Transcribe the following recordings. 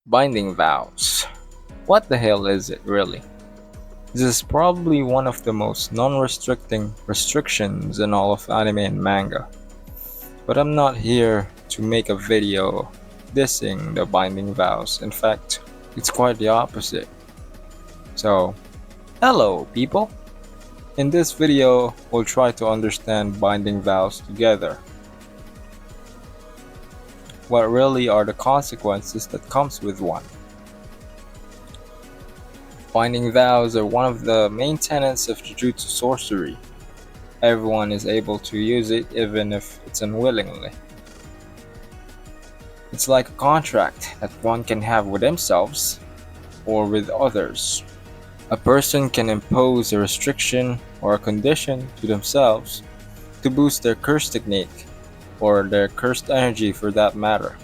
Binding vows. What the hell is it really? This is probably one of the most non-restricting restrictions in all of anime and manga. But I'm not here to make a video dissing the binding vows. In fact, it's quite the opposite. So, hello people! In this video, we'll try to understand binding vows together. What really are the consequences that comes with one? Binding vows are one of the main tenets of Jujutsu sorcery. Everyone is able to use it even if it's unwillingly. It's like a contract that one can have with themselves or with others. A person can impose a restriction or a condition to themselves to boost their curse technique or their cursed energy for that matter.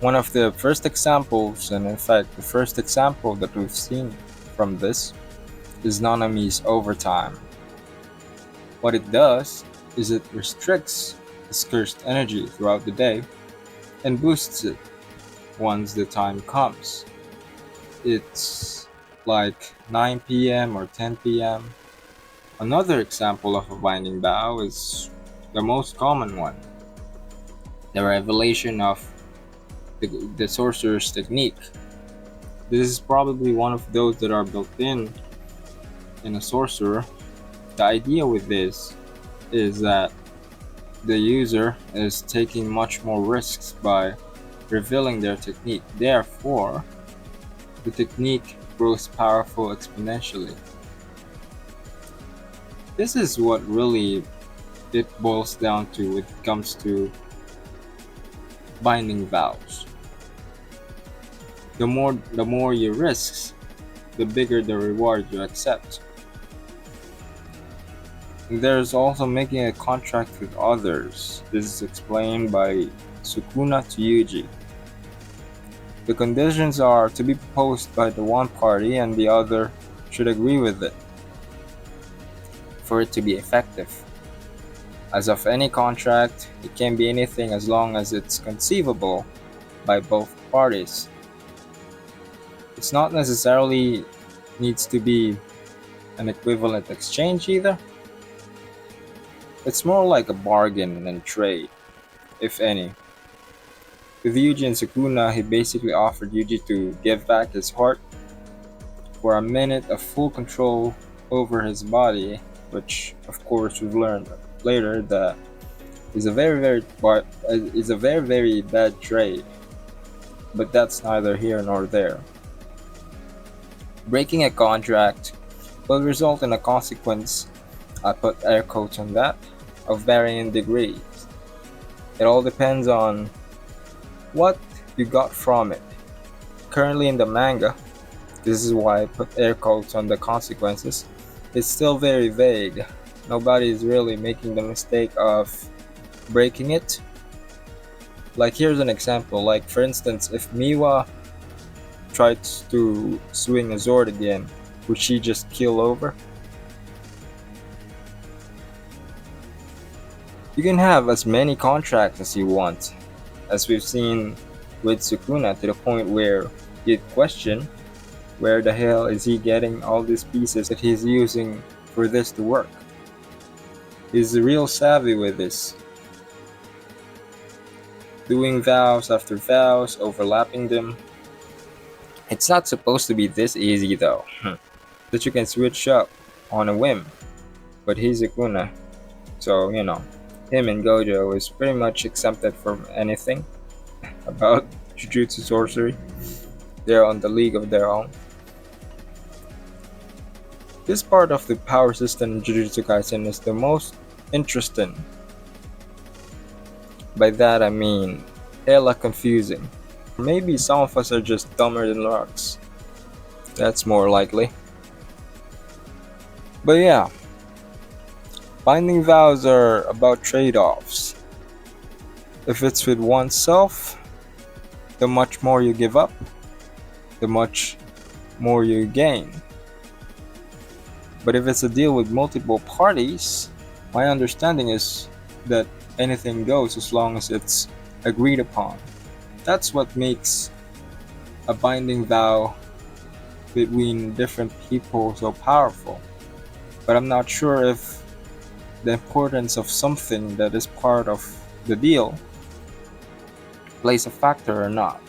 One of the first examples, and in fact the first example that we've seen from this, is Nanami's overtime. What it does is it restricts his cursed energy throughout the day and boosts it once the time comes. It's like 9 p.m. or 10 p.m. Another example of a binding vow is the most common one, the revelation of the sorcerer's technique. This is probably one of those that are built in a sorcerer. The idea with this is that the user is taking much more risks by revealing their technique. Therefore, the technique grows powerful exponentially. This is what really it boils down to when it comes to binding vows. The more you risk, the bigger the reward you accept. There's also making a contract with others. This is explained by Sukuna to Yuji. The conditions are to be proposed by the one party and the other should agree with it for it to be effective. As of any contract, it can be anything as long as it's conceivable by both parties. It's not necessarily needs to be an equivalent exchange either. It's more like a bargain and trade, if any. With Yuji and Sukuna, he basically offered Yuji to give back his heart for a minute of full control over his body, which of course we've learned later that is a very bad trade. But that's neither here nor there. Breaking a contract will result in a consequence, I put air quotes on that, of varying degrees. It all depends on what you got from it. Currently in the manga, this is why I put air quotes on the consequences, it's still very vague. Nobody is really making the mistake of breaking it. Like here's an example, like for instance, if Miwa tried to swing a sword again, would she just keel over? You can have as many contracts as you want, as we've seen with Sukuna, to the point where you'd question where the hell is he getting all these pieces that he's using for this to work. He's real savvy with this. Doing vows after vows, overlapping them. It's not supposed to be this easy though, that you can switch up on a whim. But he's Sukuna, so him and Gojo is pretty much exempted from anything about Jujutsu sorcery. They're on the league of their own. This part of the power system in Jujutsu Kaisen is the most interesting. By that I mean hella confusing. Maybe some of us are just dumber than rocks. That's more likely. But yeah, binding vows are about trade-offs. If it's with oneself, the much more you give up, the much more you gain. But if it's a deal with multiple parties, my understanding is that anything goes as long as it's agreed upon. That's what makes a binding vow between different people so powerful. But I'm not sure if the importance of something that is part of the deal plays a factor or not.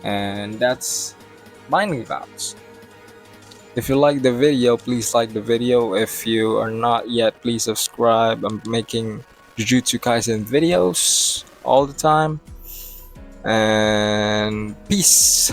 And that's binding vows. If you like the video, please like the video. If you are not yet, please subscribe. I'm making Jujutsu Kaisen videos all the time. And peace.